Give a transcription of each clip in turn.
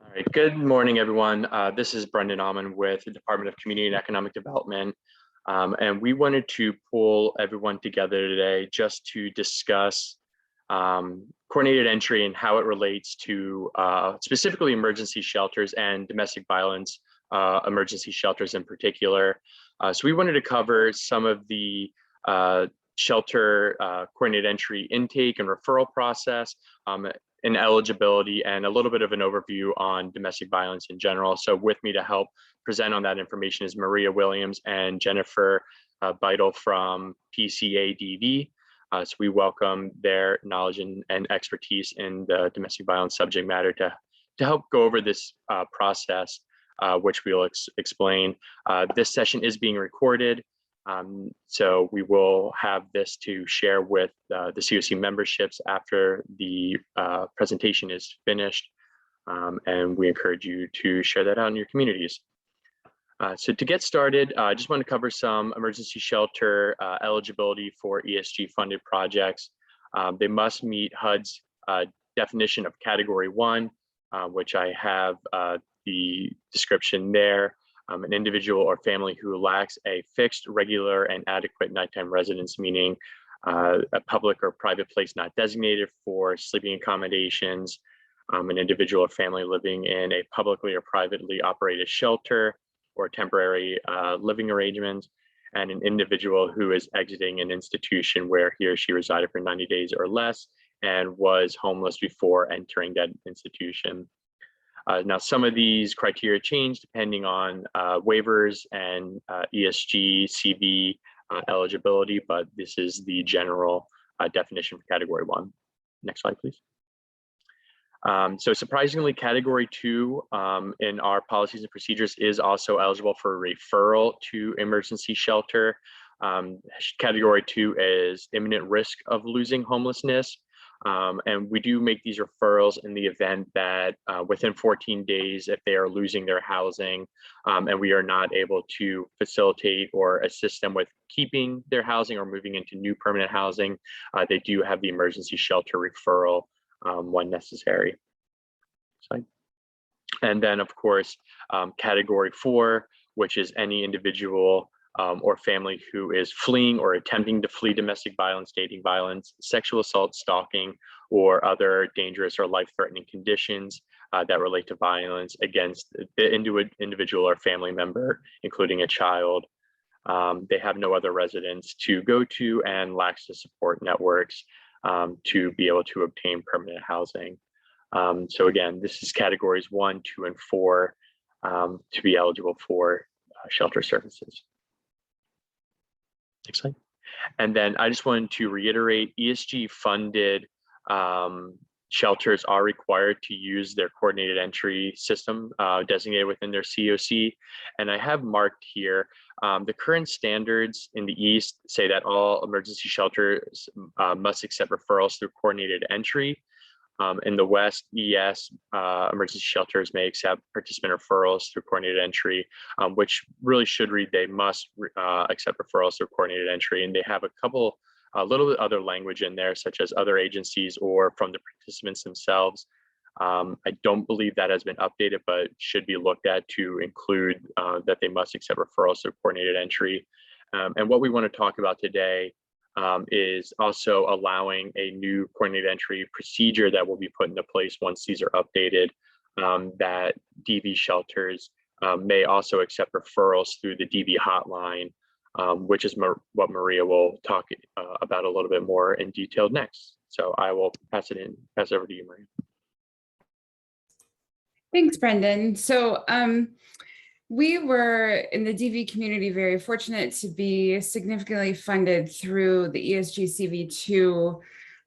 All right, good morning, everyone. This is Brendan Auman with the Department of Community and Economic Development. And we wanted to pull everyone together today just to discuss coordinated entry and how it relates to specifically emergency shelters and domestic violence emergency shelters in particular. So we wanted to cover some of the shelter coordinated entry intake and referral process, and eligibility, and a little bit of an overview on domestic violence in general. So with me to help present on that information is Maria Williams and Jennifer Beidel from PCADV. So we welcome their knowledge and expertise in the domestic violence subject matter to help go over this process, which we'll explain. This session is being recorded. So we will have this to share with the COC memberships after the presentation is finished. And we encourage you to share that out in your communities. So to get started, I just want to cover some emergency shelter eligibility for ESG funded projects. They must meet HUD's definition of Category 1, which I have the description there. An individual or family who lacks a fixed, regular, and adequate nighttime residence, meaning a public or private place not designated for sleeping accommodations, an individual or family living in a publicly or privately operated shelter or temporary living arrangements, and an individual who is exiting an institution where he or she resided for 90 days or less and was homeless before entering that institution. Now, some of these criteria change depending on waivers and ESG, CV eligibility, but this is the general definition for Category 1. Next slide, please. So surprisingly, Category 2 in our policies and procedures is also eligible for referral to emergency shelter. Category 2 is imminent risk of losing homelessness. And we do make these referrals in the event that within 14 days, if they are losing their housing and we are not able to facilitate or assist them with keeping their housing or moving into new permanent housing, they do have the emergency shelter referral when necessary. And then, of course, Category 4, which is any individual or family who is fleeing or attempting to flee domestic violence, dating violence, sexual assault, stalking, or other dangerous or life-threatening conditions that relate to violence against the individual or family member, including a child. They have no other residence to go to and lacks the support networks to be able to obtain permanent housing. So again, this is categories 1, 2, and 4 to be eligible for shelter services. Next slide. And then I just wanted to reiterate, ESG funded shelters are required to use their coordinated entry system designated within their COC. And I have marked here, the current standards in the East say that all emergency shelters must accept referrals through coordinated entry. In the West, ES emergency shelters may accept participant referrals through coordinated entry, which really should read they must accept referrals through coordinated entry. And they have a little bit other language in there, such as other agencies or from the participants themselves. I don't believe that has been updated, but should be looked at to include that they must accept referrals through coordinated entry. And what we want to talk about today is also allowing a new coordinated entry procedure that will be put into place once these are updated, that DV shelters may also accept referrals through the DV hotline, which is what Maria will talk about a little bit more in detail next. So I will pass over to you, Maria. Thanks, Brendan. So we were in the DV community very fortunate to be significantly funded through the ESG CV2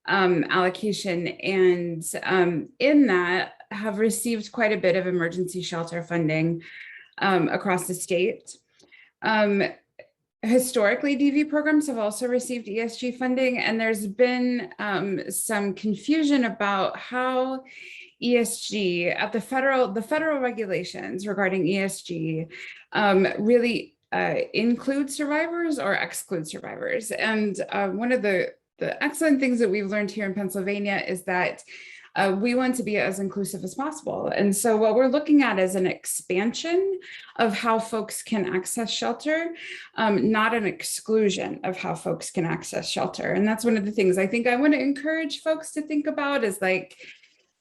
allocation, and in that have received quite a bit of emergency shelter funding across the state. Historically, DV programs have also received ESG funding, and there's been some confusion about how ESG at the federal regulations regarding ESG really include survivors or exclude survivors. And one of the excellent things that we've learned here in Pennsylvania is that we want to be as inclusive as possible. And so what we're looking at is an expansion of how folks can access shelter, not an exclusion of how folks can access shelter. And that's one of the things I think I want to encourage folks to think about is like,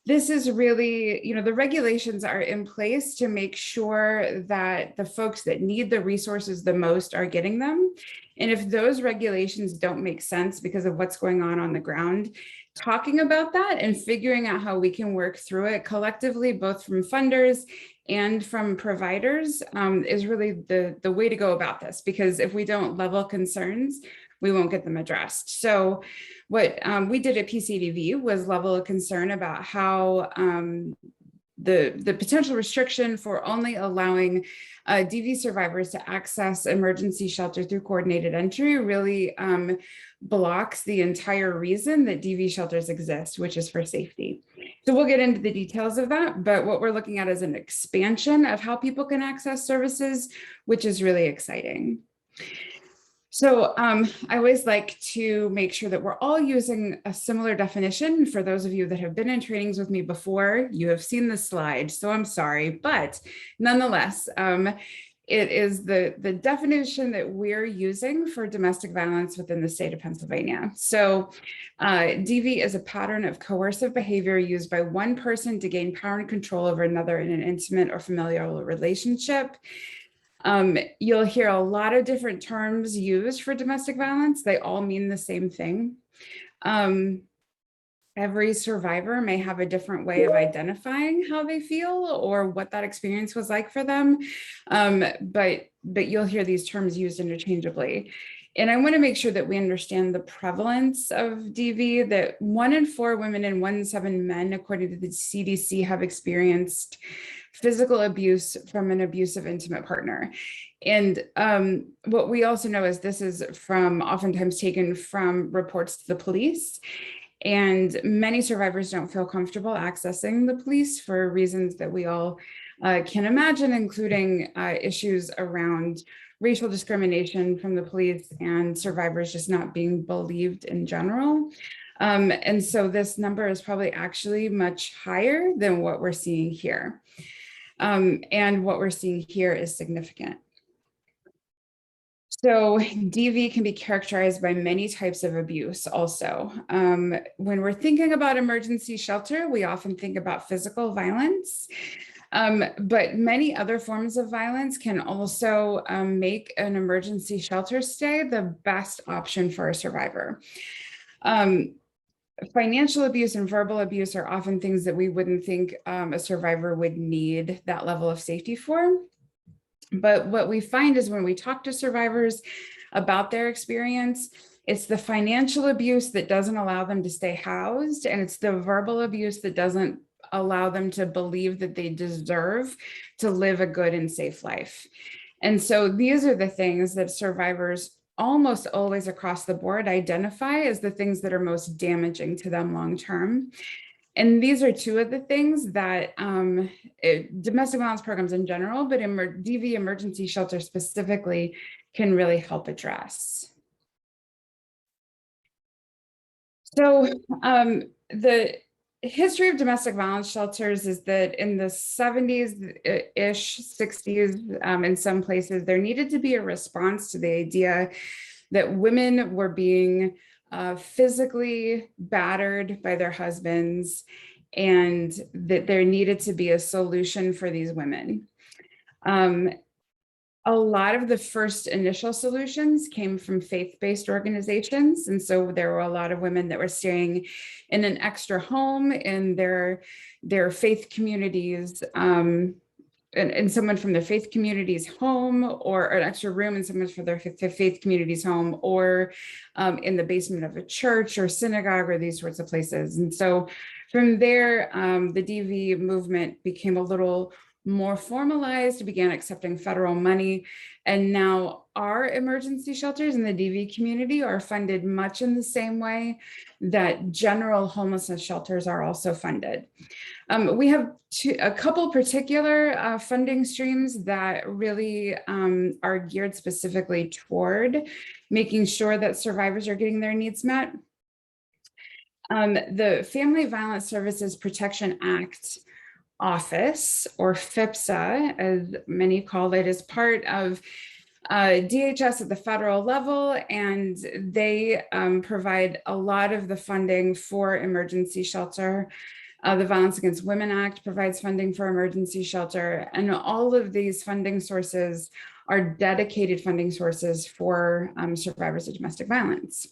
this is really, the regulations are in place to make sure that the folks that need the resources the most are getting them. And if those regulations don't make sense because of what's going on the ground, talking about that and figuring out how we can work through it collectively, both from funders and from providers, is really the way to go about this. Because if we don't level concerns, we won't get them addressed. So what we did at PCADV was level a concern about how the potential restriction for only allowing DV survivors to access emergency shelter through coordinated entry really blocks the entire reason that DV shelters exist, which is for safety. So we'll get into the details of that, but what we're looking at is an expansion of how people can access services, which is really exciting. So I always like to make sure that we're all using a similar definition. For those of you that have been in trainings with me before, you have seen the slide, so I'm sorry, but nonetheless, it is the definition that we're using for domestic violence within the state of Pennsylvania. So DV is a pattern of coercive behavior used by one person to gain power and control over another in an intimate or familial relationship. You'll hear a lot of different terms used for domestic violence. They all mean the same thing. Every survivor may have a different way of identifying how they feel or what that experience was like for them. But you'll hear these terms used interchangeably. And I want to make sure that we understand the prevalence of DV, that 1 in 4 women and 1 in 7 men, according to the CDC, have experienced physical abuse from an abusive intimate partner. And what we also know is this is oftentimes taken from reports to the police. And many survivors don't feel comfortable accessing the police for reasons that we all can imagine, including issues around racial discrimination from the police and survivors just not being believed in general. And so this number is probably actually much higher than what we're seeing here. And what we're seeing here is significant. So DV can be characterized by many types of abuse also. When we're thinking about emergency shelter, we often think about physical violence, but many other forms of violence can also make an emergency shelter stay the best option for a survivor. Financial abuse and verbal abuse are often things that we wouldn't think a survivor would need that level of safety for. But what we find is when we talk to survivors about their experience, it's the financial abuse that doesn't allow them to stay housed, and it's the verbal abuse that doesn't allow them to believe that they deserve to live a good and safe life. And so these are the things that survivors almost always across the board identify as the things that are most damaging to them long term. And these are two of the things that domestic violence programs in general, but DV emergency shelter specifically, can really help address. So the history of domestic violence shelters is that in the 70s-ish, 60s, in some places, there needed to be a response to the idea that women were being physically battered by their husbands, and that there needed to be a solution for these women. A lot of the first initial solutions came from faith-based organizations. And so there were a lot of women that were staying in an extra home in their faith communities, and someone from their faith community's home, or an extra room in someone from their faith community's home, or in the basement of a church or synagogue or these sorts of places. And so from there, the DV movement became a little more formalized, began accepting federal money, and now our emergency shelters in the DV community are funded much in the same way that general homelessness shelters are also funded. We have a couple particular funding streams that really are geared specifically toward making sure that survivors are getting their needs met. The Family Violence Services Protection Act office, or FIPSA, as many call it, is part of DHS at the federal level, and they provide a lot of the funding for emergency shelter. The Violence Against Women Act provides funding for emergency shelter, and all of these funding sources are dedicated funding sources for survivors of domestic violence.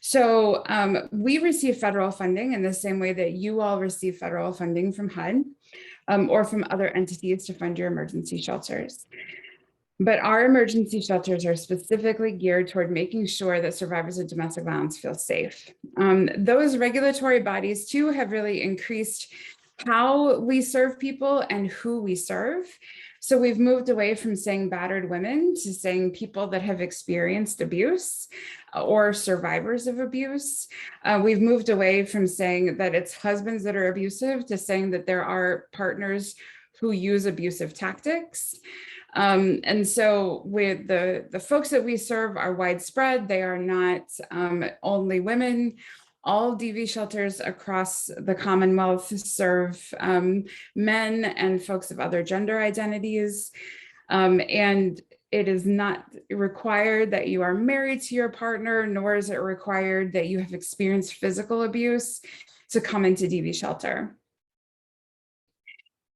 So we receive federal funding in the same way that you all receive federal funding from HUD or from other entities to fund your emergency shelters. But our emergency shelters are specifically geared toward making sure that survivors of domestic violence feel safe. Those regulatory bodies too have really increased how we serve people and who we serve. So we've moved away from saying battered women to saying people that have experienced abuse or survivors of abuse. We've moved away from saying that it's husbands that are abusive to saying that there are partners who use abusive tactics. And so with the folks that we serve are widespread. They are not only women. All DV shelters across the Commonwealth serve men and folks of other gender identities. And it is not required that you are married to your partner, nor is it required that you have experienced physical abuse to come into DV shelter.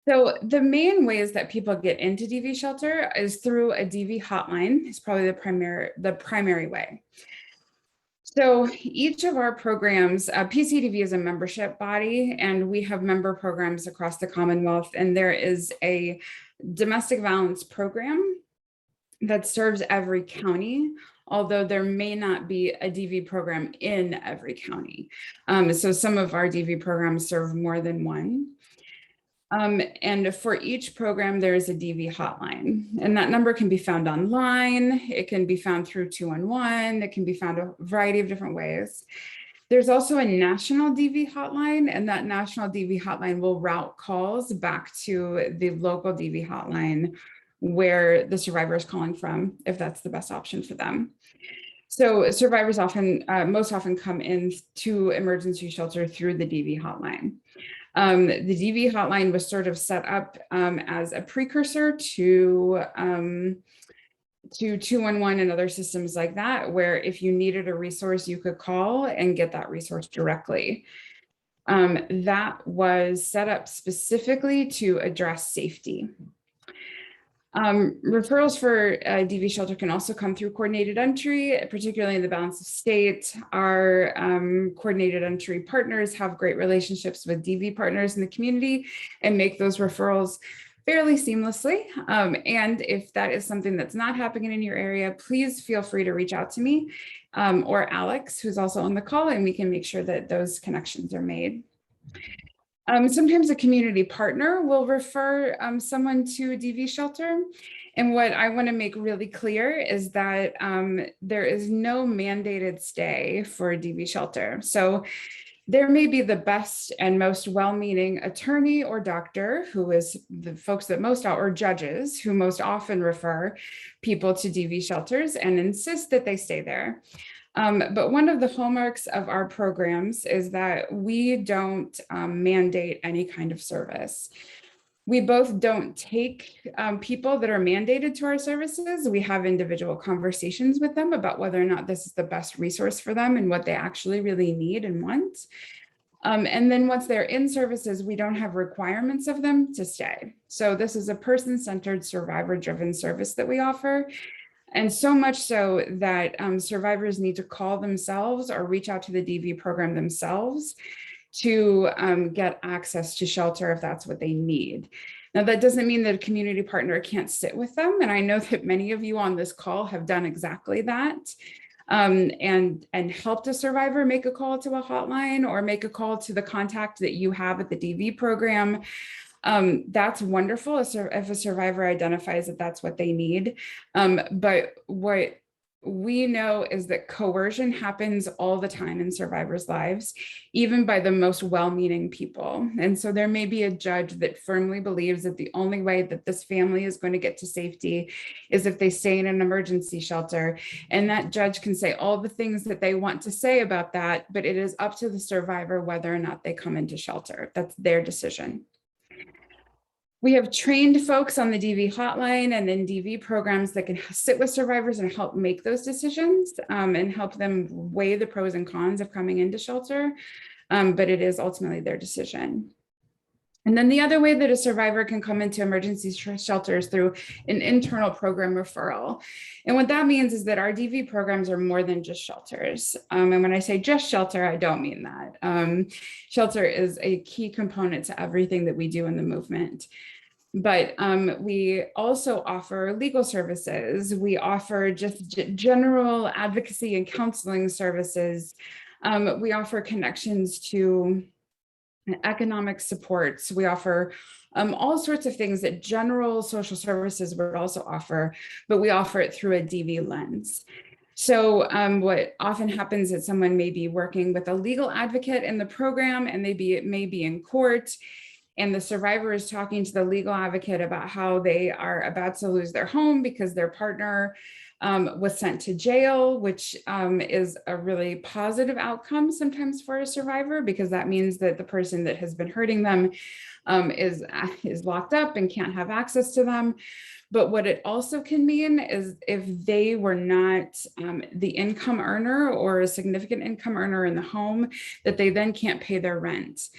So the main ways that people get into DV shelter is through a DV hotline. It's probably the primary way. So each of our programs, PCADV is a membership body, and we have member programs across the Commonwealth, and there is a domestic violence program that serves every county, although there may not be a DV program in every county. So some of our DV programs serve more than one. And for each program, there is a DV hotline, and that number can be found online. It can be found through 211. It can be found a variety of different ways. There's also a national DV hotline, and that national DV hotline will route calls back to the local DV hotline where the survivor is calling from, if that's the best option for them. So survivors most often come in to emergency shelter through the DV hotline. The DV hotline was sort of set up as a precursor to 211 and other systems like that, where if you needed a resource, you could call and get that resource directly. That was set up specifically to address safety. Referrals for DV shelter can also come through coordinated entry, particularly in the balance of state. Our coordinated entry partners have great relationships with DV partners in the community and make those referrals fairly seamlessly. And if that is something that's not happening in your area, please feel free to reach out to me or Alex, who's also on the call, and we can make sure that those connections are made. Sometimes a community partner will refer someone to a DV shelter. And what I want to make really clear is that there is no mandated stay for a DV shelter. So there may be the best and most well-meaning attorney or doctor, who is the folks that or judges who most often refer people to DV shelters and insist that they stay there. But one of the hallmarks of our programs is that we don't mandate any kind of service. We both don't take people that are mandated to our services. We have individual conversations with them about whether or not this is the best resource for them and what they actually really need and want. And then once they're in services, we don't have requirements of them to stay. So this is a person-centered, survivor-driven service that we offer. And so much so that survivors need to call themselves or reach out to the DV program themselves to get access to shelter if that's what they need. Now, that doesn't mean that a community partner can't sit with them. And I know that many of you on this call have done exactly that and helped a survivor make a call to a hotline or make a call to the contact that you have at the DV program. That's wonderful if a survivor identifies that that's what they need. But what we know is that coercion happens all the time in survivors' lives, even by the most well-meaning people. And so there may be a judge that firmly believes that the only way that this family is going to get to safety is if they stay in an emergency shelter. And that judge can say all the things that they want to say about that, but it is up to the survivor whether or not they come into shelter. That's their decision. We have trained folks on the DV hotline and in DV programs that can sit with survivors and help make those decisions and help them weigh the pros and cons of coming into shelter, but it is ultimately their decision. And then the other way that a survivor can come into emergency shelter is through an internal program referral. And what that means is that our DV programs are more than just shelters. And when I say just shelter, I don't mean that. Shelter is a key component to everything that we do in the movement. But we also offer legal services. We offer just general advocacy and counseling services. We offer connections to economic supports. We offer all sorts of things that general social services would also offer, but we offer it through a DV lens. So what often happens is someone may be working with a legal advocate in the program, and it may be in court, and the survivor is talking to the legal advocate about how they are about to lose their home because their partner was sent to jail, which is a really positive outcome sometimes for a survivor, because that means that the person that has been hurting them is locked up and can't have access to them. But what it also can mean is if they were not the income earner or a significant income earner in the home, that they then can't pay their rent.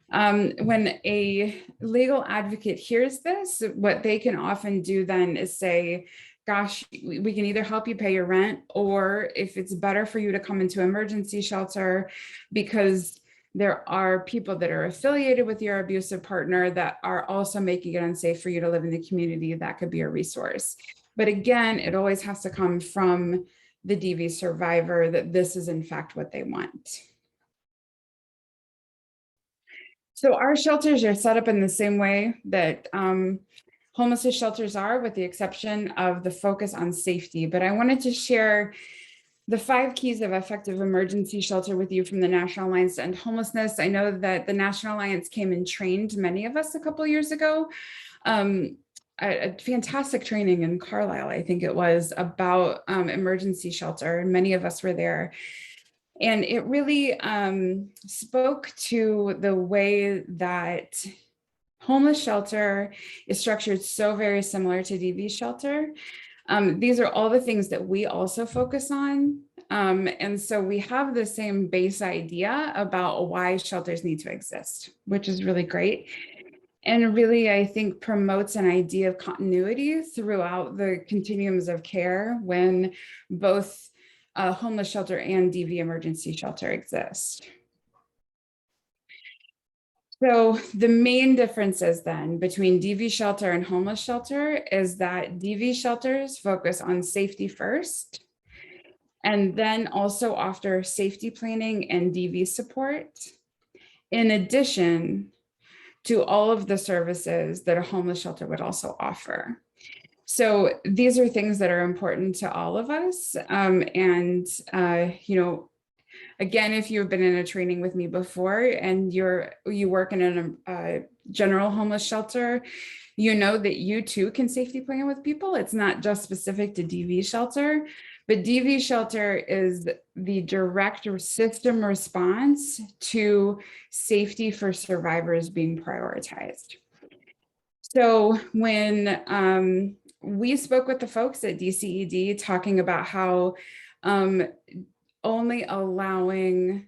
When a legal advocate hears this, what they can often do then is say, gosh, we can either help you pay your rent, or if it's better for you to come into emergency shelter because there are people that are affiliated with your abusive partner that are also making it unsafe for you to live in the community, that could be a resource. But again, it always has to come from the DV survivor that this is in fact what they want. So our shelters are set up in the same way that homelessness shelters are, with the exception of the focus on safety. But I wanted to share the 5 keys of effective emergency shelter with you from the National Alliance to End Homelessness. I know that the National Alliance came and trained many of us a couple of years ago. A fantastic training in Carlisle, I think it was, about emergency shelter, and many of us were there. And it really spoke to the way that homeless shelter is structured so very similar to DV shelter. These are all the things that we also focus on. And so we have the same base idea about why shelters need to exist, which is really great. And really, I think, promotes an idea of continuity throughout the continuums of care when both homeless shelter and DV emergency shelter exist. So the main differences then between DV shelter and homeless shelter is that DV shelters focus on safety first, and then also offer safety planning and DV support, in addition to all of the services that a homeless shelter would also offer. So these are things that are important to all of us. You know, again, if you've been in a training with me before and you work in a general homeless shelter, you know that you too can safety plan with people. It's not just specific to DV shelter, but DV shelter is the direct system response to safety for survivors being prioritized. So when we spoke with the folks at DCED talking about how only allowing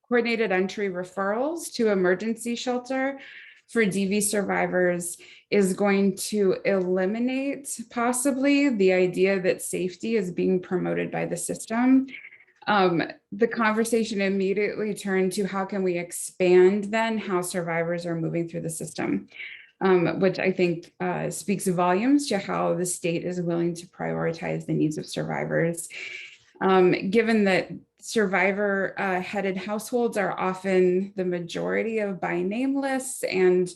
coordinated entry referrals to emergency shelter for DV survivors is going to eliminate possibly the idea that safety is being promoted by the system. The conversation immediately turned to how can we expand then how survivors are moving through the system, which I think speaks volumes to how the state is willing to prioritize the needs of survivors. Given that survivor headed households are often the majority of by name lists, and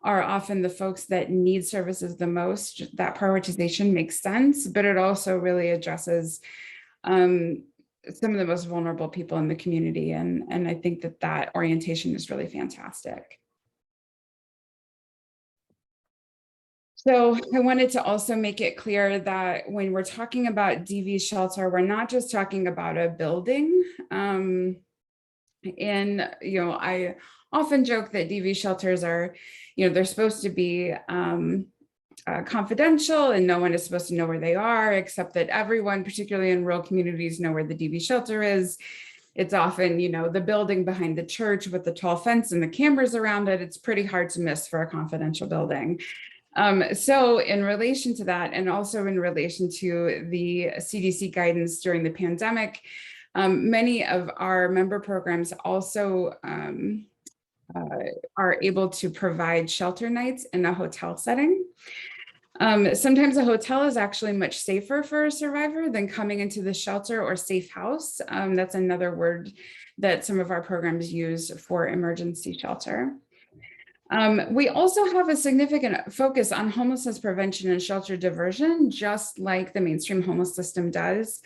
are often the folks that need services the most. That prioritization makes sense, but it also really addresses some of the most vulnerable people in the community. And I think that that orientation is really fantastic. So I wanted to also make it clear that when we're talking about DV shelter, we're not just talking about a building. And, I often joke that DV shelters are, they're supposed to be confidential and no one is supposed to know where they are, except that everyone, particularly in rural communities, know where the DV shelter is. It's often, the building behind the church with the tall fence and the cameras around it. It's pretty hard to miss for a confidential building. So in relation to that, and also in relation to the CDC guidance during the pandemic, many of our member programs also are able to provide shelter nights in a hotel setting. Sometimes a hotel is actually much safer for a survivor than coming into the shelter or safe house. That's another word that some of our programs use for emergency shelter. We also have a significant focus on homelessness prevention and shelter diversion, just like the mainstream homeless system does.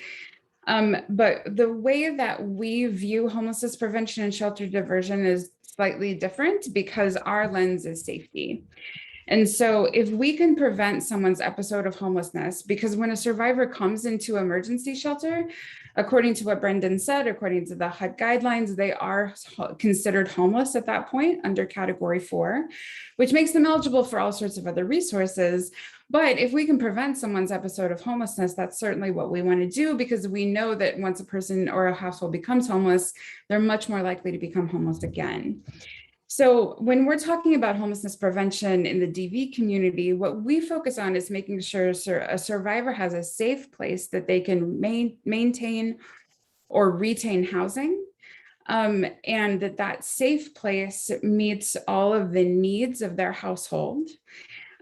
But the way that we view homelessness prevention and shelter diversion is slightly different because our lens is safety. And so if we can prevent someone's episode of homelessness, because when a survivor comes into emergency shelter, according to what Brendan said, according to the HUD guidelines, they are considered homeless at that point under category 4, which makes them eligible for all sorts of other resources. But if we can prevent someone's episode of homelessness, that's certainly what we want to do, because we know that once a person or a household becomes homeless, they're much more likely to become homeless again. So when we're talking about homelessness prevention in the DV community, what we focus on is making sure a survivor has a safe place that they can maintain or retain housing, and that safe place meets all of the needs of their household,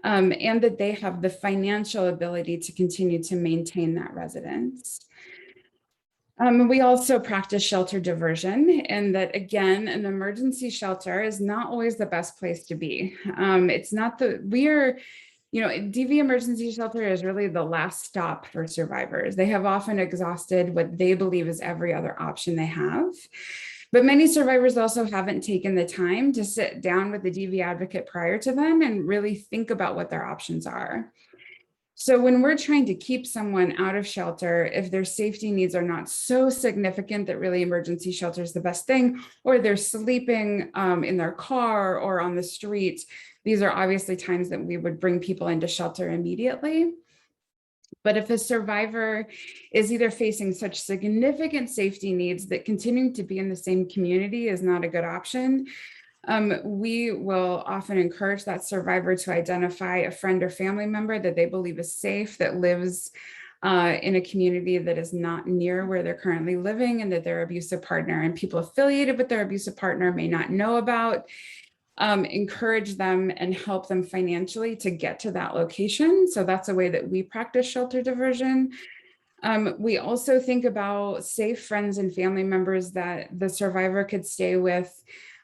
and that they have the financial ability to continue to maintain that residence. We also practice shelter diversion, and that, again, an emergency shelter is not always the best place to be. It's not DV emergency shelter is really the last stop for survivors. They have often exhausted what they believe is every other option they have. But many survivors also haven't taken the time to sit down with the DV advocate prior to them and really think about what their options are. So when we're trying to keep someone out of shelter, if their safety needs are not so significant that really emergency shelter is the best thing, or they're sleeping in their car or on the street, these are obviously times that we would bring people into shelter immediately. But if a survivor is either facing such significant safety needs that continuing to be in the same community is not a good option, we will often encourage that survivor to identify a friend or family member that they believe is safe, that lives in a community that is not near where they're currently living, and that their abusive partner and people affiliated with their abusive partner may not know about. Encourage them and help them financially to get to that location. So that's a way that we practice shelter diversion. We also think about safe friends and family members that the survivor could stay with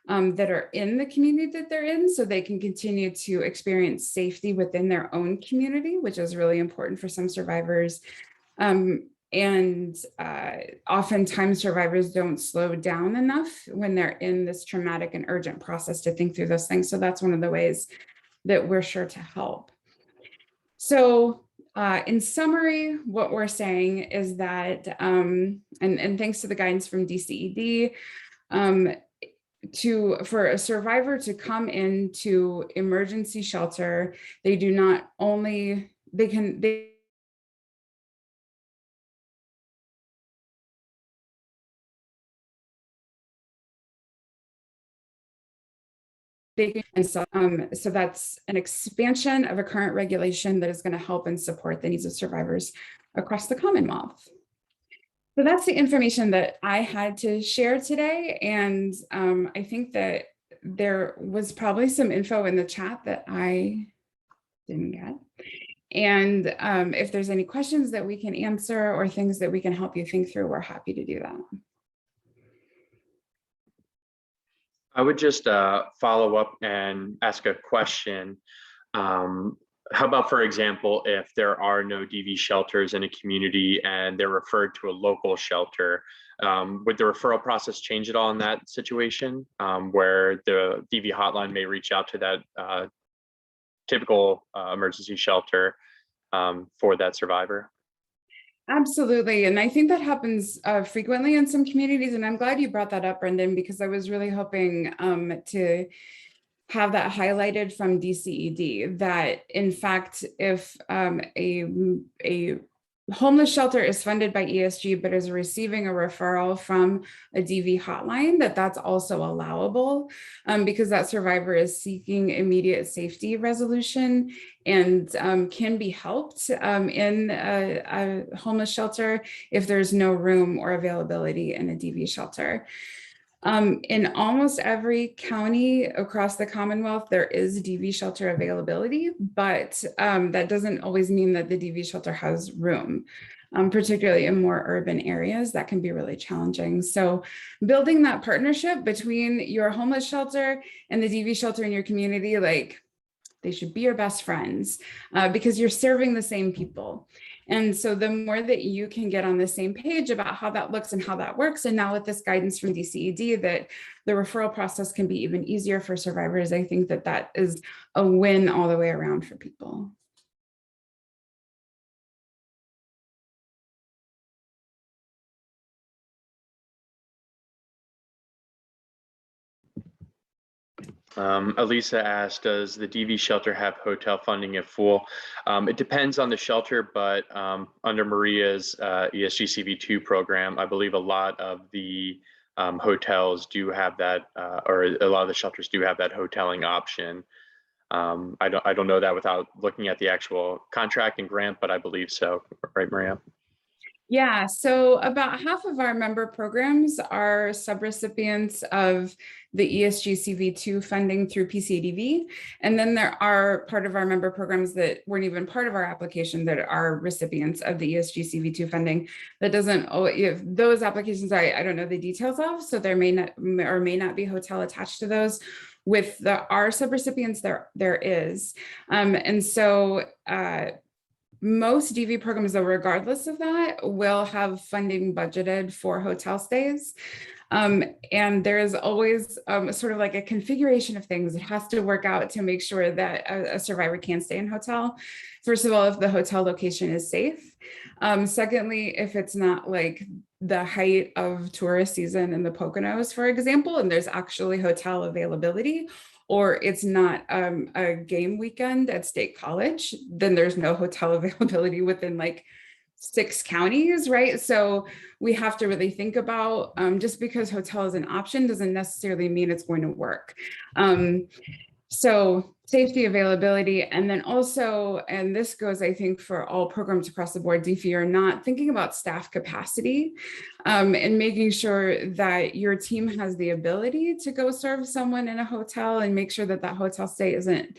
that are in the community that they're in, so they can continue to experience safety within their own community, which is really important for some survivors. Oftentimes survivors don't slow down enough when they're in this traumatic and urgent process to think through those things. So that's one of the ways that we're sure to help. So in summary, what we're saying is that, and thanks to the guidance from DCED, for a survivor to come into emergency shelter, they do not only, they can so that's an expansion of a current regulation that is going to help and support the needs of survivors across the Commonwealth. So that's the information that I had to share today. And I think that there was probably some info in the chat that I didn't get. And if there's any questions that we can answer or things that we can help you think through, we're happy to do that. I would just follow up and ask a question. How about, for example, if there are no DV shelters in a community and they're referred to a local shelter, would the referral process change at all in that situation, where the DV hotline may reach out to that typical emergency shelter for that survivor? Absolutely. And I think that happens frequently in some communities. And I'm glad you brought that up, Brendan, because I was really hoping to have that highlighted from DCED, that in fact, if a homeless shelter is funded by ESG, but is receiving a referral from a DV hotline, that's also allowable, because that survivor is seeking immediate safety resolution and can be helped in a homeless shelter if there's no room or availability in a DV shelter. In almost every county across the Commonwealth, there is DV shelter availability, but that doesn't always mean that the DV shelter has room, particularly in more urban areas. That can be really challenging. So building that partnership between your homeless shelter and the DV shelter in your community, like, they should be your best friends because you're serving the same people. And so the more that you can get on the same page about how that looks and how that works, and now with this guidance from DCED that the referral process can be even easier for survivors, I think that that is a win all the way around for people. Elisa asked, does the DV shelter have hotel funding if full? It depends on the shelter, but under Maria's ESGCV2 program, I believe a lot of the hotels do have that, or a lot of the shelters do have that hoteling option. I don't know that without looking at the actual contract and grant, but I believe so. Right, Maria? Yeah, so about half of our member programs are subrecipients of the ESGCV2 funding through PCADV. And then there are part of our member programs that weren't even part of our application that are recipients of the ESGCV2 funding. That doesn't, if those applications, I don't know the details of, so there may not or may not be hotel attached to those. With our subrecipients, there is. And so, most DV programs, though, regardless of that, will have funding budgeted for hotel stays. And there is always sort of like a configuration of things that has to work out to make sure that a survivor can stay in hotel. First of all, if the hotel location is safe. Secondly, if it's not like the height of tourist season in the Poconos, for example, and there's actually hotel availability, or it's not a game weekend at State College, then there's no hotel availability within like 6 counties, right? So we have to really think about, just because hotel is an option doesn't necessarily mean it's going to work. So safety, availability, and then also, and this goes, I think, for all programs across the board, if you're not thinking about staff capacity and making sure that your team has the ability to go serve someone in a hotel and make sure that that hotel stay isn't,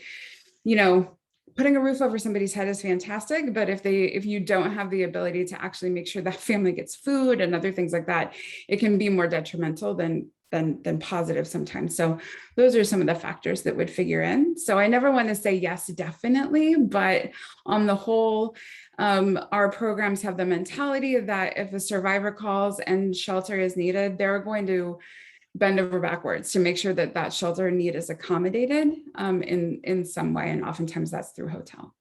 you know, putting a roof over somebody's head is fantastic, but if you don't have the ability to actually make sure that family gets food and other things like that, it can be more detrimental than positive sometimes. So those are some of the factors that would figure in. So I never want to say yes, definitely, but on the whole, our programs have the mentality that if a survivor calls and shelter is needed, they're going to bend over backwards to make sure that that shelter need is accommodated in some way. And oftentimes that's through hotel.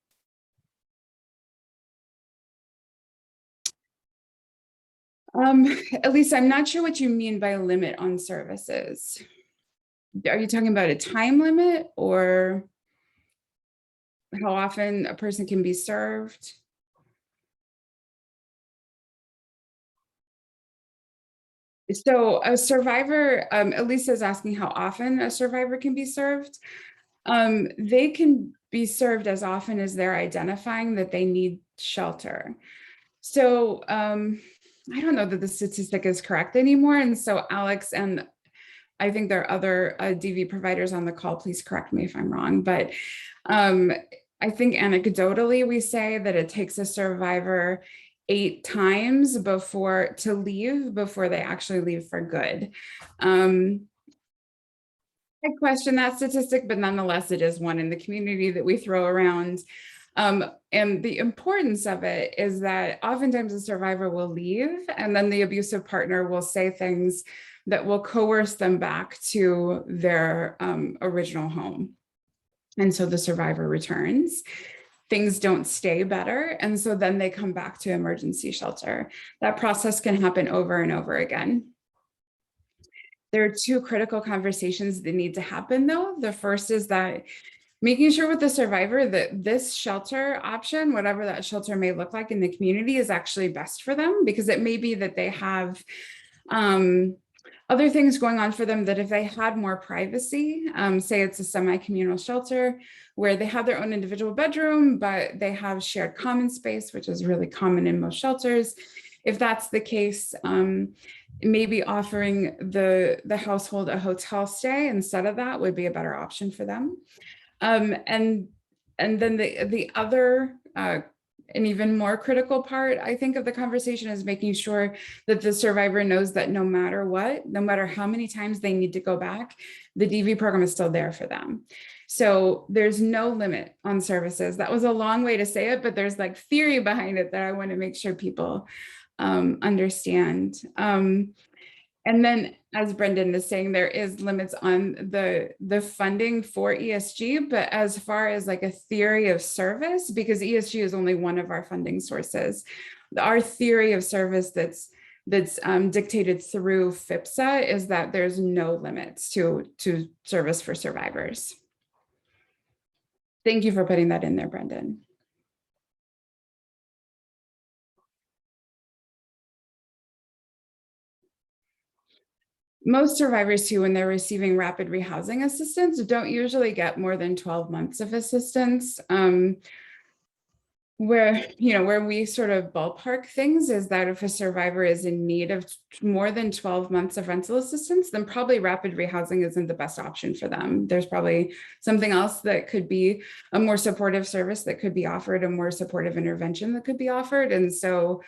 At least I'm not sure what you mean by limit on services. Are you talking about a time limit or how often a person can be served? So a survivor, Elisa is asking how often a survivor can be served. They can be served as often as they're identifying that they need shelter. So I don't know that the statistic is correct anymore. And so Alex, and I think there are other DV providers on the call, please correct me if I'm wrong, but I think anecdotally we say that it takes a survivor 8 times before they actually leave for good. I question that statistic, but nonetheless, it is one in the community that we throw around. And the importance of it is that oftentimes the survivor will leave, and then the abusive partner will say things that will coerce them back to their original home. And so the survivor returns. Things don't stay better. And so then they come back to emergency shelter. That process can happen over and over again. There are two critical conversations that need to happen, though. The first is that making sure with the survivor that this shelter option, whatever that shelter may look like in the community, is actually best for them, because it may be that they have other things going on for them that if they had more privacy, say it's a semi-communal shelter where they have their own individual bedroom, but they have shared common space, which is really common in most shelters. If that's the case, maybe offering the household a hotel stay instead of that would be a better option for them. And then the other an even more critical part, I think, of the conversation is making sure that the survivor knows that no matter what, no matter how many times they need to go back, the DV program is still there for them. So there's no limit on services. That was a long way to say it, but there's like theory behind it that I want to make sure people understand. And then, as Brendan is saying, there is limits on the funding for ESG, but as far as like a theory of service, because ESG is only one of our funding sources, our theory of service that's dictated through FIPSA is that there's no limits to service for survivors. Thank you for putting that in there, Brendan. Most survivors too, when they're receiving rapid rehousing assistance, don't usually get more than 12 months of assistance. Where we sort of ballpark things is that if a survivor is in need of more than 12 months of rental assistance, then probably rapid rehousing isn't the best option for them. There's probably something else that could be a more supportive service that could be offered, a more supportive intervention that could be offered. And so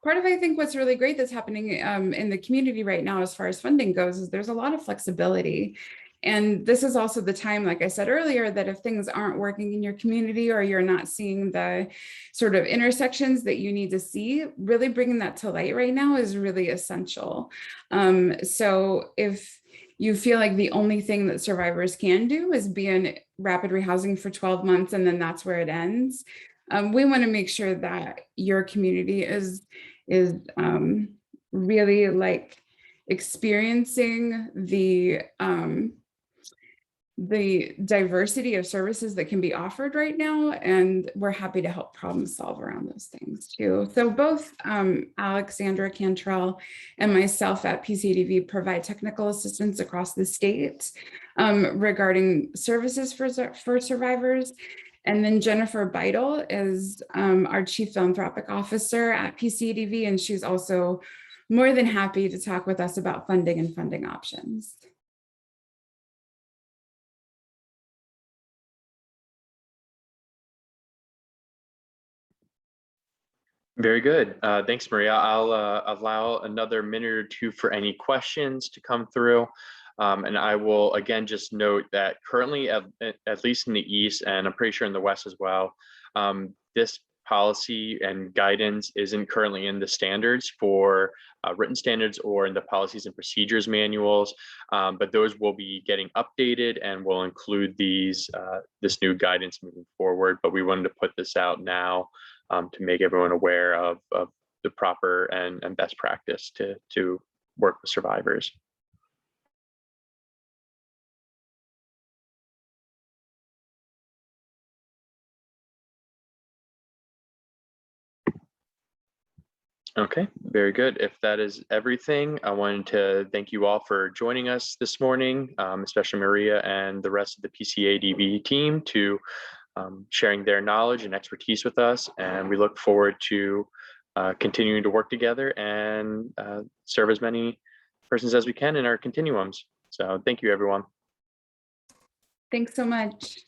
part of, I think, what's really great that's happening in the community right now as far as funding goes is there's a lot of flexibility. And this is also the time, like I said earlier, that if things aren't working in your community or you're not seeing the sort of intersections that you need to see, really bringing that to light right now is really essential. So if you feel like the only thing that survivors can do is be in rapid rehousing for 12 months and then that's where it ends, we want to make sure that your community is really like experiencing the diversity of services that can be offered right now, and we're happy to help problem solve around those things too. So both Alexandra Cantrell and myself at PCADV provide technical assistance across the state regarding services for survivors. And then Jennifer Beidel is our Chief Philanthropic Officer at PCADV, and she's also more than happy to talk with us about funding and funding options. Very good. Thanks, Maria. I'll allow another minute or two for any questions to come through. And I will again just note that currently, at least in the East, and I'm pretty sure in the West as well, this policy and guidance isn't currently in the standards for written standards or in the policies and procedures manuals, but those will be getting updated and will include this new guidance moving forward. But we wanted to put this out now to make everyone aware of the proper and best practice to work with survivors. Okay, very good. If that is everything, I wanted to thank you all for joining us this morning, especially Maria and the rest of the PCADV team to sharing their knowledge and expertise with us. And we look forward to continuing to work together and serve as many persons as we can in our continuums. So thank you, everyone. Thanks so much.